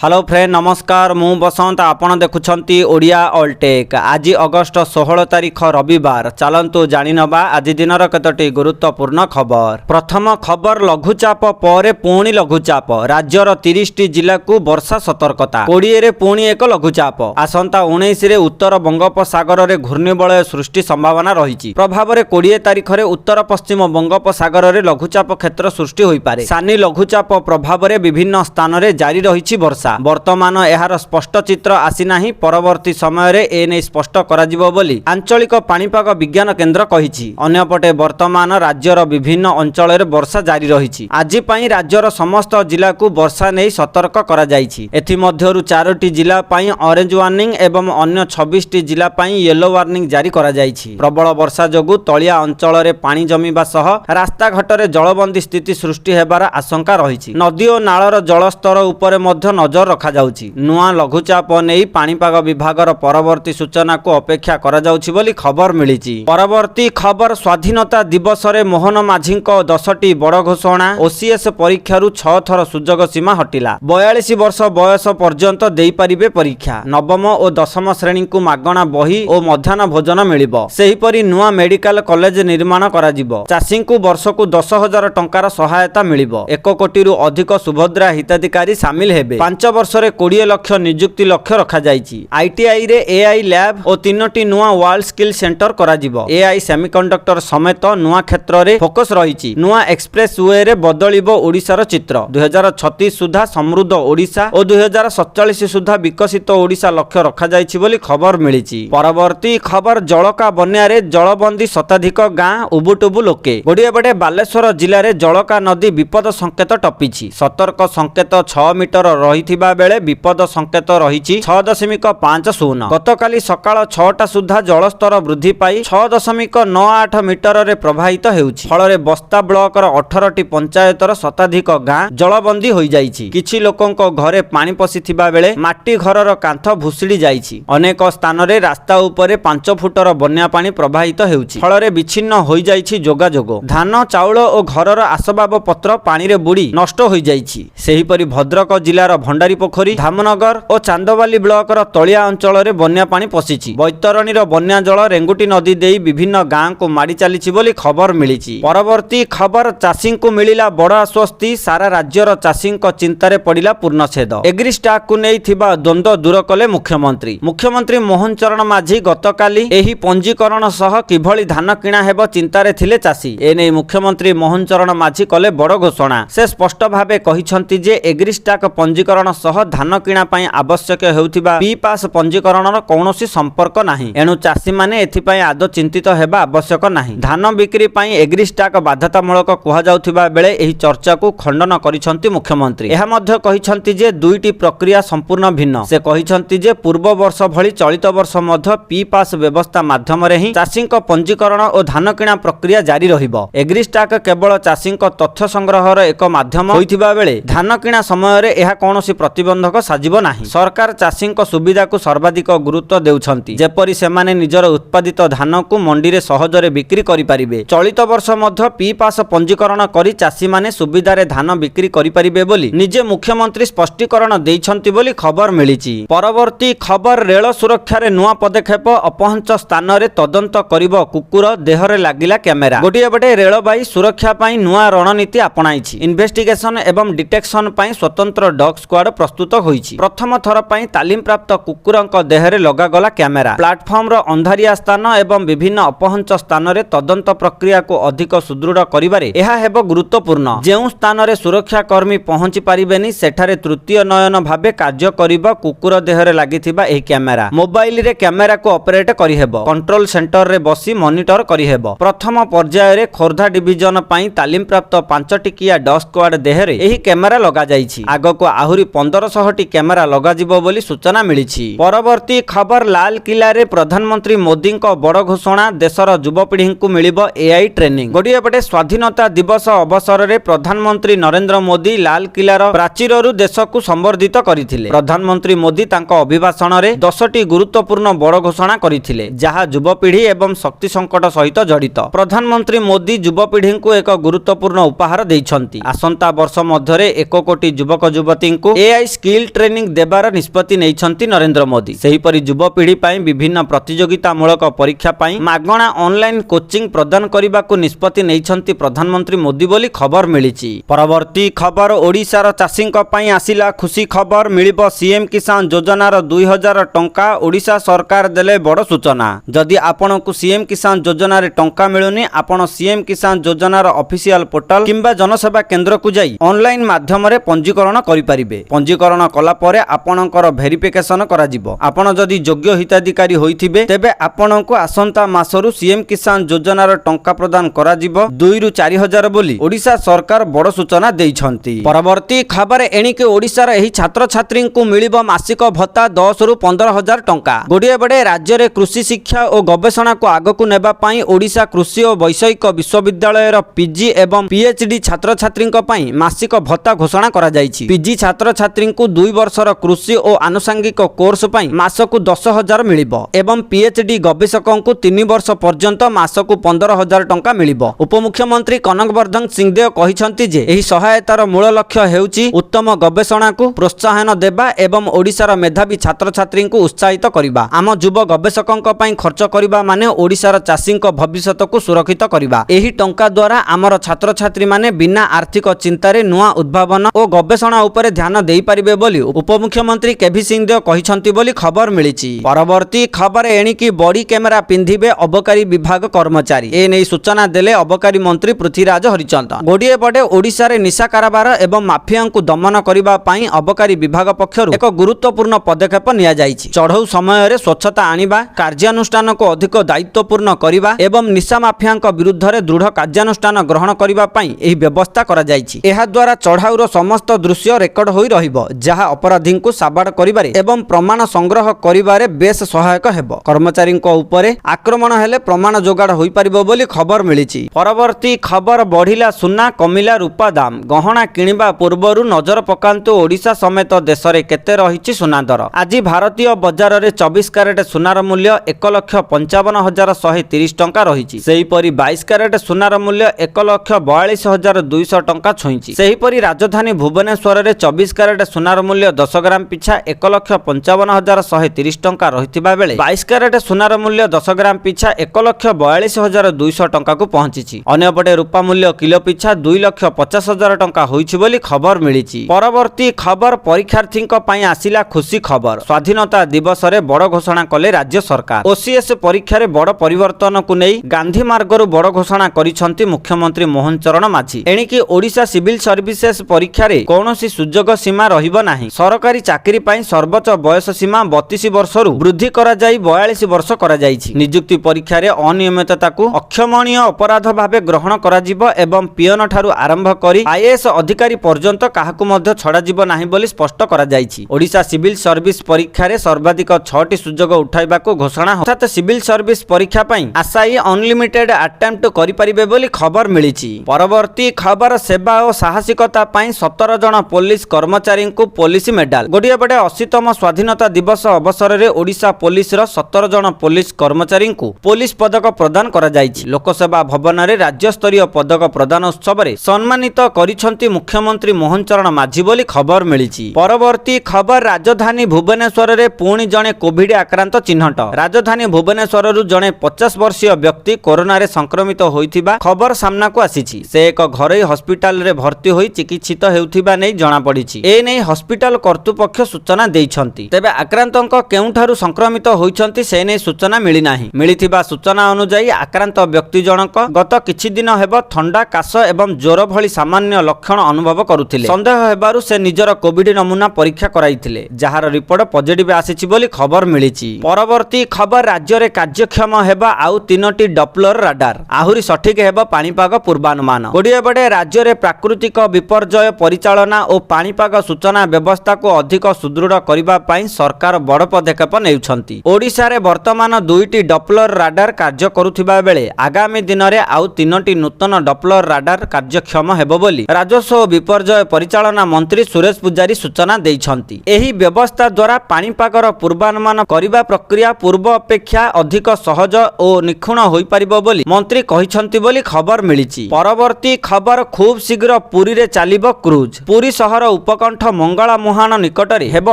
Hello friend नमस्कार मु बसंत आपण देखुछंती ओडिया ऑलटेक। आज अगस्ट 16 तारिख रविवार। चलंतु जानिनबा आज दिनर केतोटी गुरुत्वपूर्ण खबर। प्रथम खबर लघुचाप पर पुणी लघुचाप। राज्यर 30 टी जिला को वर्षा सतर्कता। 20 रे पुणी एक लघुचाप। आसंता 19 रे उत्तर बंगोपसागर रे घूर्णिबलय सृष्टि संभावना रही। प्रभाव रे 20 तारिख रे उत्तर पश्चिम बंगोपसागर रे लघुचाप क्षेत्र सृष्टि होई पारे। सानी लघुचाप प्रभाव रे विभिन्न स्थान रे जारी रही वर्षा। वर्तमान एहार स्पष्ट चित्र आसी नाही। परवर्ती समय रे एने स्पष्ट कराजिबो बोली आंचलिक पाणीपाग विज्ञान केन्द्र कहिछि। अन्यपटे वर्तमान राज्यर विभिन्न अंचल रे वर्षा जारी रही। आज पई राज्यर समस्त जिला को वर्षा नै सतर्क करा जाइछि। एथि मध्यरु 4टी जिला पई ऑरेंज वार्निंग एवं अन्य 26टी जिला पई येलो वार्निंग जारी करा जाइछि। प्रबल वर्षा जोगु तलिया अंचल रे पानी जमीबा सह रास्ता घाट रे जलबंदी स्थिति सृष्टि हेबार आशंका रही। नदी और नाळर जलस्तर उपरे मध्य नजर रखा जाउछि। नुआ लघुचाप नहीं पाणीपाग विभागर परवर्ती सूचना को अपेक्षा करा जाउछि बोली खबर मिलिछि। परवर्ती खबर स्वाधीनता दिवस रे मोहन माझी 10टी बड़ घोषणा। ओसीएस परीक्षारु 6 थर सुजोग सीमा हटिला। 42 वर्ष बयस पर्यंत देई परिबे परीक्षा। नवम और दशम श्रेणी को मागणा बही और मध्याह्न भोजन मिलिबो। सेहिपरि नुआ मेडिकल कॉलेज निर्माण कराजिबो। चाषी को वर्ष को 10,000 टंकार सहायता मिलिबो। 1 कोटी रु अधिक सुभद्रा हिताधिकारी सामिल हेबे। 5 वर्ष रे 20 लाख नियुक्ति लक्ष्य रखा जाइछि। आईटीआई रे एआई लैब और 3टी नुआ वर्ल्ड स्किल सेंटर कराजिबो। एआई सेमीकंडक्टर समेत नुआ क्षेत्र रे फोकस रहिछि। नुआ एक्सप्रेस वे रे बदलिबो ओडिशार चित्र। 2036 सुधा समृद्ध ओडिशा और 2047 सुधा विकसित ओडिशा लक्ष्य रखा जाइछि बोली खबर मिलिछि। परवर्ती खबर जलका बन्या रे जलबंदी शताधिक गाँ उबुटुबु लोके। गोडिया बडे बालेश्वर जिले रे जलका नदी विपद संकेत टपिछि। सतर्क संकेत 6 मीटर रहिथिबा बेले विपद संकेत रहिछि 6.50। गतकाली सकाळ 6टा सुधा जलस्तर वृद्धि पाई 6.98 मीटर रे प्रवाहित हेउछि। फଳରେ बस्ता ब्लॉकर 18टी पंचायतर शताधिक गाँ जलबंदी होई जाइछि। किछि लोकंक घरे पानी पसिथिबा बेले माटी घरर कांथ भुसिडी जाइछि। अनेक स्थान रे रास्ता उपरे 5 फुटर बन्या पानी प्रवाहित हेउछि। फଳରେ विच्छिन्न होई जाइछि जोगाजोग। धान चाउल और घरर आसबाब पत्र पानी रे बुडी नष्ट होई जाइछि। सेहिपरि भद्रक जिल्लार भंडारी पोखरी धामनगर और चांदवाली ब्लॉकर तलिया अंचल रे बन्या पानी पसिछि। बैतरणीर बन्या जल रेंगुटी नदी देई विभिन्न गाँ को माड़ी चलीछि बोली खबर मिलिछि। परवर्ती खबर चाषी को मिलिला बड़ आश्वस्ति। सारा राज्यर चाषी चिंतारे पड़िला पूर्णछेद। एग्री स्टाक को नहीं थिबा द्वंद्व दूर कले मुख्यमंत्री मोहन चरण माझी गतकाली एही पंजीकरण सह किभली धान किणा हेबो चिंतारे थिले चाषी। एने मुख्यमंत्री मोहन चरण माझी कले बड़ घोषणा। से स्पष्ट भावे कहिसंती जे एग्री स्टाक पंजीकरण सह धान किणा पई आवश्यक हेउथिबा पी पास पंजीकरणर कौनसी संपर्क नाही। एणु चाषी माने एथिपई आदो चिंतित हेबा आवश्यक नाही। धान बिक्री पई एग्री स्टाक बाध्यतामूलक कुहा जाउथिबा बेले एही चर्चा को खंडन करिसंती मुख्यमंत्री। एहा मध्य कहिसंती जे दुईटी प्रक्रिया संपूर्ण भिन्न। से कहिसंती जे पूर्व वर्ष भली चलित वर्ष मध्य पी पास व्यवस्था माध्यम रे ही चाषीक पंजीकरण और धान किणा प्रक्रिया जारी रहिबो। एग्री स्टाक केवल चाषीक तथ्य संग्रहर एक माध्यम होइथिबा बेले धान किणा समय रे एहा कौनसी प्रतिबंधक साजिब नाही। सरकार चाषी सुविधा को सर्वाधिक गुरुत्व देउछंती। जेपरि सेमाने निजर उत्पादित धान को मंडी रे सहजरे बिक्री करि परिबे। चलित वर्ष मध्य पी पास पंजीकरण करी चाषी माने सुविधा रे धान बिक्री करि परिबे बोली निजे मुख्यमंत्री स्पष्टीकरण देइछंती बोली खबर मिलिछि। परवर्ती खबर रेल सुरक्षा रे नुआ पदक्षेप। अपहंच स्थान रे तदंत करिबो कुकुर देहरे लागिला कैमेरा। गोटिए बटे रेलबाई सुरक्षा पई नुआ रणनीति अपनाइछि। इन्वेस्टिगेशन एवं डिटेक्शन पई स्वतंत्र डॉग स्क्वाड प्रस्तुत होईछि। प्रथम थर पई तालीम प्राप्त कुकुरंक देहरे लगागला कैमेरा। प्लाटफॉर्म रो अंधारिया स्थान एवं विभिन्न अपहंच स्थान रे तदंत प्रक्रिया को अधिक सुदृढ़ करिबारे एहा हेबो गुरुत्वपूर्ण। जेउ स्थान रे सुरक्षा कर्मी पहुंची पारिबेनी सेठारे तृतीय नयन भाबे कार्य करिबा कुकुर देहरे लागिथिबा एही कैमेरा। मोबाइल रे कैमेरा को ऑपरेट करि हेबो। कंट्रोल सेंटर रे बसी मॉनिटर करि हेबो। प्रथम पर्याय रे खोर्धा डिवीजन पई तालीम प्राप्त 5 टिकिया डॉग स्क्वाड देहरे एही कैमेरा लगा जाइछि। आगो को आहुरी 1500 टी कैमेरा लगा जिवो बोली सूचना मिलिछि। परवर्ती खबर लाल किला रे प्रधानमंत्री मोदी को बड़ घोषणा। देशर युवपीढ़ी को मिलिबो एआई ट्रेनिंग। गोटिए पटे स्वाधीनता दिवस अवसर रे प्रधानमंत्री नरेंद्र मोदी लाल किलार प्राचीररु देश को संबर्धित करथिले। प्रधानमंत्री मोदी तांको अभिभाषण रे 10टी गुरुत्वपूर्ण बड़ घोषणा करथिले जहा युवपीढ़ी एवं शक्ति संकट सहित जड़ित। प्रधानमंत्री मोदी युवपीढ़ी को एक गुरुत्वपूर्ण उपहार देइछंती। आसंता वर्ष मध्य 1 कोटी युवक युवती को AI स्किल ट्रेनिंग देबार निष्पत्ति नेइछंती नरेंद्र मोदी। सेहीपरि युवपीढ़ी ପାଇଁ विभिन्न प्रतियोगितामूलक परीक्षा ପାଇଁ मागणा ऑनलाइन कोचिंग प्रदान करबाकू निष्पत्ति नेइछंती प्रधानमंत्री मोदी बोली खबर मिलिछि। परवर्ती खबर ओडिशार चाषींक ପାଇଁ आसिला खुशी खबर। मिलिबो सीएम किसान योजनार 2000 टंका। ओडिशा सरकार देले बड़ सूचना। जदि आपनकू सीएम किसान योजना रे टंका मिलुनी आपण सीएम किसान योजनार ऑफिशियल पोर्टल किंबा जनसेवा केंद्र को जाई ऑनलाइन माध्यम रे पंजीकरण करि परिबे। पंजीकरण कला परे आपनकर वेरिफिकेशन करा जिवो। आपण जदि योग्य हिताधिकारी होइथिबे तेबे आपनकू आसंता मासरु सीएम किसान योजनार टंका प्रदान करा जिवो 2 रु 4000 बोली ओडिशा सरकार बड़ सूचना देइछंती। परवर्ती खबर एणिके ओडिशार एही छात्र छात्री को मिलिबो मासिक भत्ता 10 रु 15000 टंका। गोडिए बडे राज्य रे कृषि शिक्षा और गवेषणा को आगकू नेबा पई ओडिशा कृषि और वैषयिक विश्वविद्यालय रो पीजी एवं पीएचडी छात्र छात्री पई मासिक भत्ता घोषणा करा जायछि। पीजी छात्र छात्री को 2 वर्षर कृषि और आनुषंगिक कोर्स पई मासकू 10000 मिलिबो एवं पीएचडी गवेषकों को 3 वर्ष पर्यंत मासकू 15000 टंका मिलिबो। उपमुख्यमंत्री कनकवर्धन सिंहदेव कहिसंती जे एही सहायतार मूल लक्ष्य हेउची उत्तम गवेषणा को प्रोत्साहन देबा एवं ओडिशार मेधावी छात्र छात्री को उत्साहित करिबा। आम युव गवेषकों पई खर्च करिबा माने ओडिशार चाषींक भविष्यत को सुरक्षित करिबा। एही टंका द्वारा आमर छात्र छात्री माने बिना आर्थिक चिंतारे नुआ उद्भावन और गवेषणा उपरे ध्यान देई परिबे बोली उपमुख्यमंत्री केभी सिंहदेव कहिसंती बोली खबर मिलिछि। परवर्ती खबर एणिकी बॉडी कैमेरा पिंधिबे अबकारी विभाग कर्मचारी। ए नै सूचना देले अबकारी मंत्री पृथ्वीराज हरिचंदन। गोडिए बडे ओडिशा रे निशा कारोबार एवं माफिया को दमन करिबा पई अबकारी विभाग पक्षरु एक गुरुत्वपूर्ण पदक्षेप निया जायछि। चढ़ऊ समय रे स्वच्छता आनिबा, कार्यानुष्ठान को अधिक दायित्वपूर्ण करिबा एवं निशा माफिया विरुद्ध रे दृढ़ कार्यानुष्ठान ग्रहण करिबा पई एही व्यवस्था करा जायछि। एहा द्वारा चढ़ाऊर समस्त दृश्य रेकर्ड होई रहिबो, जहा अपराधी को साबाड़ करिबारे एवं प्रमाण संग्रह करिबारे बेस सहायक हेबो। कर्मचारी उपरे आक्रमण हेले प्रमाण जोगाड़ होई परिबो बोली खबर मिलिछि। परवर्ती खबर बढ़िला सुना कमिला रूपा दाम। गहना किनिबा पूर्वरु नजर पकांतु ओडिशा समेत देश रे केते रहिछि सुना दर। आज भारतीय बजार रे 24 कैरेट सुनार मूल्य 1,55,130 टंका रहिछि। सेहीपरि 22 कैरेट सुनार मूल्य 1,42,200 टंका छुइछि। सेहीपरि राजधानी भुवनेश्वर रे 24 कैरेट सुनार मूल्य 10 ग्राम पिछा 1,55,130 टंका रहिथिबा बेले 22 कैरेट सुनार मूल्य 10 ग्राम पिछा 1,42,200 टंका को पहुंचिछि। अन्यपटे रूपा मूल्य किलो पिछा 2,50,000 टंका होइछि बोली खबर मिलिछि। परवर्ती खबर परीक्षार्थींक पई आसिला खुशी खबर। स्वाधीनता दिवस रे बड़ घोषणा कले राज्य सरकार। ओसीएस परीक्षा रे बड़ परिवर्तन को नै गांधी मार्गरु बड़ घोषणा करिसंती मुख्यमंत्री मोहन चरण माझी। एणिकी ओडिशा सिविल सर्विसेस परीक्षा रे कोनोसी सुजोग सीमा रहिबो नाही। सरकारी चाकरी पई सर्वोच्च बयस सीमा 32 वर्षरु वृद्धि करा जाई 42 वर्ष करा जाईछि। नियुक्ति परीक्षा रे अनियमितता को अक्षमणीय अपराध भाबे ग्रहण करा जिवो एवं पियन ठारू आरंभ करी आईएएस अधिकारी पर्यंत काहाकू मध्य छडा जिवो नाही बोली स्पष्ट करा जाईछि। ओडिशा सिविल सर्विस परीक्षा रे सर्वाधिक 6टी सुजोग उठाइबाको घोषणा अर्थात सिविल सर्विस परीक्षा पई आशायी अनलिमिटेड अटेम्प्ट करि परिबे बोली खबर मिलिछि। परवर्ती खबर सेवा और साहसिकता पई 17 जन पुलिस कर्मचारी को पुलिस मेडल। गोडिए बडे 80तम स्वाधीनता दिवस अवसर रे ओडिशा पुलिस रो 17 जन पुलिस कर्मचारी को पुलिस पदक प्रदान करा जायछि। लोकसेवा भवन रे राज्य स्तरीय पदक प्रदान उत्सव रे सम्मानित करिसंती मुख्यमंत्री मोहन चरण माझी बोली खबर मिलिछि। परवर्ती खबर राजधानी भुवनेश्वर रे पुणी जणे कोविड आक्रांत चिन्हट। राजधानी भुवनेश्वर रु जणे 50 वर्षीय व्यक्ति कोरोना रे संक्रमित होइथिबा खबर सामना को आसीछि। से एक घरोई हॉस्पिटल रे भर्ती होई चिकित्सित हेउथिबा नै जणा पड़िछि। ए नै हॉस्पिटल कर्तृपक्ष सूचना देइछंती। तेबे आक्रांतक केउठारु संक्रमित होइछंती से नै सूचना मिली नाही। मिलिथिबा सूचना अनुसार आक्रांत व्यक्ति जनक गत किछि दिन हेबो ठंडा काश एवं ज्वर भली सामान्य लक्षण अनुभव करुथिले। संदेह हेबारु से निजर कोविड नमूना परीक्षा कराइथिले, जहार रिपोर्ट पॉजिटिव आसीछि बोली खबर मिलिछि। परवर्ती खबर राज्य रे कार्यक्षम हेबा आउ 3टी डप्लर राडार। आहुरी सठिक हेबो पाणीपाग पूर्वानुमान। गोडिए बडे राज्य रे प्राकृतिक विपर्यय परिचालना और पाणीपाग सूचना व्यवस्था को अधिक सुदृढ़ करिबा पई सरकार बड़ पदक्षेप नेउछंती। ओडिशा रे वर्तमान 2टी डप्लर राडार कार्य करुथिबा बेले आगामी दिन रे आउ 3टी नूतन डप्लर राडार कार्यक्षम हेबो बोली राजस्व और विपर्यय परिचालना मंत्री सुरेश पुजारी सूचना देइछंती। एही व्यवस्था द्वारा पाणीपागर पूर्वानुमान करिबा प्रक्रिया पूर्व अपेक्षा अधिक सहज और निखुण होई परिबो बोली मंत्री कहिछंती बोली खबर मिलिछि। परवर्ती खबर खूब शीघ्र पुरी रे चालिबो क्रूज। पुरी शहर उपकंठ ନୀଳକଣ୍ଠ ମଙ୍ଗଳା ମୁହାଣ ନିକଟରେ ହେବ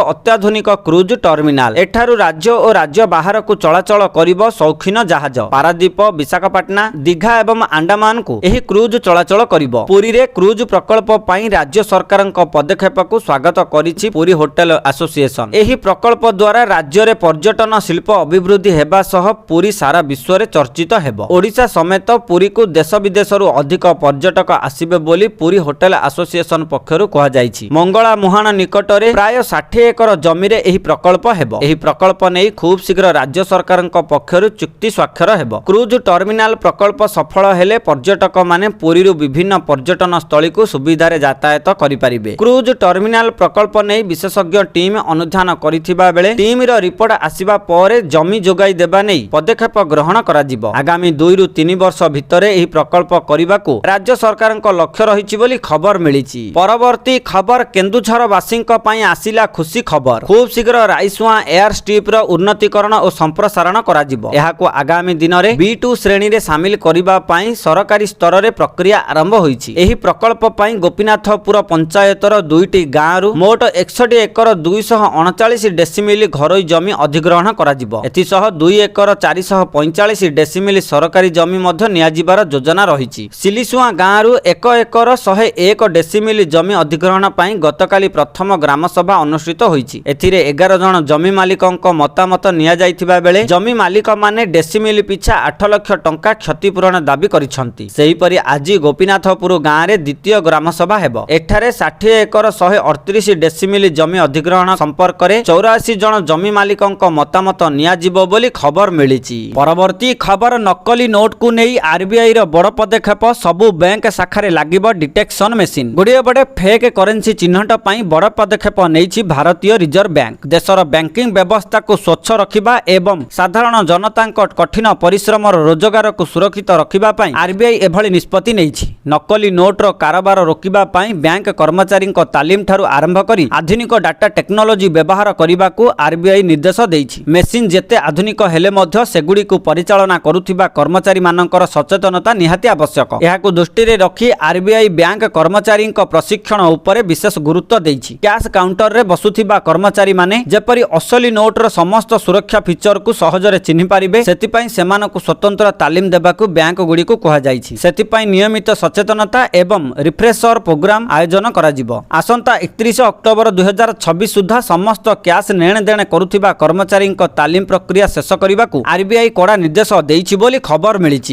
ଅତ୍ୟାଧୁନିକ କ୍ରୁଜ ଟର୍ମିନାଲ। ଏଠାରୁ ରାଜ୍ୟ ଓ ରାଜ୍ୟ ବାହାରକୁ ଚଳାଚଳ କରିବ ସୌଖିନ ଜାହାଜ। ପାରାଦୀପ, ବିଶାଖାପାଟଣା, ଦୀଘା ଏବଂ ଆଣ୍ଡାମାନକୁ ଏହି କ୍ରୁଜ ଚଳାଚଳ କରିବ। ପୁରୀରେ କ୍ରୁଜ ପ୍ରକଳ୍ପ ପାଇଁ ରାଜ୍ୟ ସରକାରଙ୍କ ପଦକ୍ଷେପକୁ ସ୍ୱାଗତ କରିଛି ପୁରୀ ହୋଟେଲ ଆସୋସିଏସନ। ଏହି ପ୍ରକଳ୍ପ ଦ୍ୱାରା ରାଜ୍ୟରେ ପର୍ଯ୍ୟଟନ ଶିଳ୍ପ ଅଭିବୃଦ୍ଧି ହେବା ସହ ପୁରୀ ସାରା ବିଶ୍ୱରେ ଚର୍ଚ୍ଚିତ ହେବ। ଓଡ଼ିଶା ସମେତ ପୁରୀକୁ ଦେଶ ବିଦେଶରୁ ଅଧିକ ପର୍ଯ୍ୟଟକ ଆସିବେ ବୋଲି ପୁରୀ ହୋଟେଲ ଆସୋସିଏସନ ପକ୍ଷରୁ କୁହାଯାଇଛି। ମଙ୍ଗଳା ମୁହାଣ ନିକଟରେ ପ୍ରାୟ 60 ଏକର ଜମିରେ ଏହି ପ୍ରକଳ୍ପ ହେବ। ଏହି ପ୍ରକଳ୍ପ ନେଇ ଖୁବ୍ ଶୀଘ୍ର ରାଜ୍ୟ ସରକାରଙ୍କ ପକ୍ଷରୁ ଚୁକ୍ତି ସ୍ୱାକ୍ଷର ହେବ। କ୍ରୁଜ ଟର୍ମିନାଲ ପ୍ରକଳ୍ପ ସଫଳ ହେଲେ ପର୍ଯ୍ୟଟକମାନେ ପୁରୀରୁ ବିଭିନ୍ନ ପର୍ଯ୍ୟଟନ ସ୍ଥଳୀକୁ ସୁବିଧାରେ ଯାତାୟାତ କରିପାରିବେ। କ୍ରୁଜ ଟର୍ମିନାଲ ପ୍ରକଳ୍ପ ନେଇ ବିଶେଷଜ୍ଞ ଟିମ୍ ଅନୁଧ୍ୟାନ କରିଥିବା ବେଳେ ଟିମ୍ର ରିପୋର୍ଟ ଆସିବା ପରେ ଜମି ଯୋଗାଇ ଦେବା ନେଇ ପଦକ୍ଷେପ ଗ୍ରହଣ କରାଯିବ। ଆଗାମୀ 2 ରୁ 3 ବର୍ଷ ଭିତରେ ଏହି ପ୍ରକଳ୍ପ କରିବାକୁ ରାଜ୍ୟ ସରକାରଙ୍କ ଲକ୍ଷ୍ୟ ରହିଛି ବୋଲି ଖବର ମିଳିଛି। ପରବର୍ତ୍ତୀ ଖବର କେନ୍ଦୁଝରବାସୀଙ୍କ ପାଇଁ ଆସିଲା ଖୁସି ଖବର। ଖୁବ୍ ଶୀଘ୍ର ରାଇସୁଆଁ ଏୟାର ଷ୍ଟ୍ରିପ୍ର ଉନ୍ନତିକରଣ ଓ ସମ୍ପ୍ରସାରଣ କରାଯିବ। ଏହାକୁ ଆଗାମୀ ଦିନରେ B2 ଶ୍ରେଣୀରେ ସାମିଲ କରିବା ପାଇଁ ସରକାରୀ ସ୍ତରରେ ପ୍ରକ୍ରିୟା ଆରମ୍ଭ ହୋଇଛି। ଏହି ପ୍ରକଳ୍ପ ପାଇଁ ଗୋପୀନାଥପୁର ପଞ୍ଚାୟତର 2ଟି ଗାଁରୁ ମୋଟ 61 ଏକର 239 ଡେସିମିଲି ଘରୋଇ ଜମି ଅଧିଗ୍ରହଣ କରାଯିବ। ଏଥିସହ 2 ଏକର 445 ଡେସିମିଲି ସରକାରୀ ଜମି ମଧ୍ୟ ନିଆଯିବାର ଯୋଜନା ରହିଛି। ସିଲିସୁଆଁ ଗାଁରୁ 1 ଏକର 101 ଡେସିମିଲି ଜମି ଅଧିଗ୍ରହଣ ପାଇଁ ଗତକାଲି ପ୍ରଥମ ଗ୍ରାମସଭା ଅନୁଷ୍ଠିତ ହୋଇଛି। ଏଥିରେ 11 ଜଣ ଜମି ମାଲିକଙ୍କ ମତାମତ ନିଆଯାଇଥିବା ବେଳେ ଜମି ମାଲିକମାନେ ଡେସିମିଲି ପିଛା 8 ଲକ୍ଷ ଟଙ୍କା କ୍ଷତିପୂରଣ ଦାବି କରିଛନ୍ତି। ସେହିପରି ଆଜି ଗୋପୀନାଥପୁର ଗାଁରେ ଦ୍ୱିତୀୟ ଗ୍ରାମସଭା ହେବ। ଏଠାରେ 60 ଏକର 138 ଡେସିମିଲି ଜମି ଅଧିଗ୍ରହଣ ସମ୍ପର୍କରେ 84 ଜଣ ଜମି ମାଲିକଙ୍କ ମତାମତ ନିଆଯିବ ବୋଲି ଖବର ମିଳିଛି। ପରବର୍ତ୍ତୀ ଖବର ନକଲି ନୋଟକୁ ନେଇ ଆରବିଆଇ ର ବଡ଼ ପଦକ୍ଷେପ। ସବୁ ବ୍ୟାଙ୍କ ଶାଖାରେ ଲାଗିବ ଡିଟେକ୍ସନ ମେସିନ। ଗୁଡ଼ିଏ ବଡ଼େ ଫେକ୍ କରେନ୍ସି ଚିହ୍ନଟ ପାଇଁ ବଡ଼ ପଦକ୍ଷେପ ନେଇଛି ଭାରତୀୟ ରିଜର୍ଭ ବ୍ୟାଙ୍କ। ଦେଶର ବ୍ୟାଙ୍କିଂ ବ୍ୟବସ୍ଥାକୁ ସ୍ୱଚ୍ଛ ରଖିବା ଏବଂ ସାଧାରଣ ଜନତାଙ୍କ କଠିନ ପରିଶ୍ରମର ରୋଜଗାରକୁ ସୁରକ୍ଷିତ ରଖିବା ପାଇଁ ଆରବିଆଇ ଏଭଳି ନିଷ୍ପତ୍ତି ନେଇଛି। ନକଲି ନୋଟର କାରବାର ରୋକିବା ପାଇଁ ବ୍ୟାଙ୍କ କର୍ମଚାରୀଙ୍କ ତାଲିମ ଠାରୁ ଆରମ୍ଭ କରି ଆଧୁନିକ ଡାଟା ଟେକ୍ନୋଲୋଜି ବ୍ୟବହାର କରିବାକୁ ଆରବିଆଇ ନିର୍ଦ୍ଦେଶ ଦେଇଛି। ମେସିନ ଯେତେ ଆଧୁନିକ ହେଲେ ମଧ୍ୟ ସେଗୁଡ଼ିକୁ ପରିଚାଳନା କରୁଥିବା କର୍ମଚାରୀମାନଙ୍କର ସଚେତନତା ନିହାତି ଆବଶ୍ୟକ। ଏହାକୁ ଦୃଷ୍ଟିରେ ରଖି ଆରବିଆଇ ବ୍ୟାଙ୍କ କର୍ମଚାରୀଙ୍କ ପ୍ରଶିକ୍ଷଣ ଉପରେ ବିଶେଷ ଗୁରୁତ୍ୱ ଦେଇଛି। କ୍ୟାଶ କାଉଣ୍ଟରରେ ବସୁଥିବା କର୍ମଚାରୀମାନେ ଯେପରି ଅସଲି ନୋଟର ସମସ୍ତ ସୁରକ୍ଷା ଫିଚରକୁ ସହଜରେ ଚିହ୍ନି ପାରିବେ, ସେଥିପାଇଁ ସେମାନଙ୍କୁ ସ୍ୱତନ୍ତ୍ର ତାଲିମ ଦେବାକୁ ବ୍ୟାଙ୍କଗୁଡ଼ିକୁ କୁହାଯାଇଛି। ସେଥିପାଇଁ ନିୟମିତ ସଚେତନତା ଏବଂ ରିଫ୍ରେସର ପ୍ରୋଗ୍ରାମ ଆୟୋଜନ କରାଯିବ। ଆସନ୍ତା 31 ଅକ୍ଟୋବର 2026 ସୁଦ୍ଧା ସମସ୍ତ କ୍ୟାଶ ନେଣଦେଣ କରୁଥିବା କର୍ମଚାରୀଙ୍କ ତାଲିମ ପ୍ରକ୍ରିୟା ଶେଷ କରିବାକୁ ଆରବିଆଇ କଡ଼ା ନିର୍ଦ୍ଦେଶ ଦେଇଛି ବୋଲି ଖବର ମିଳିଛି।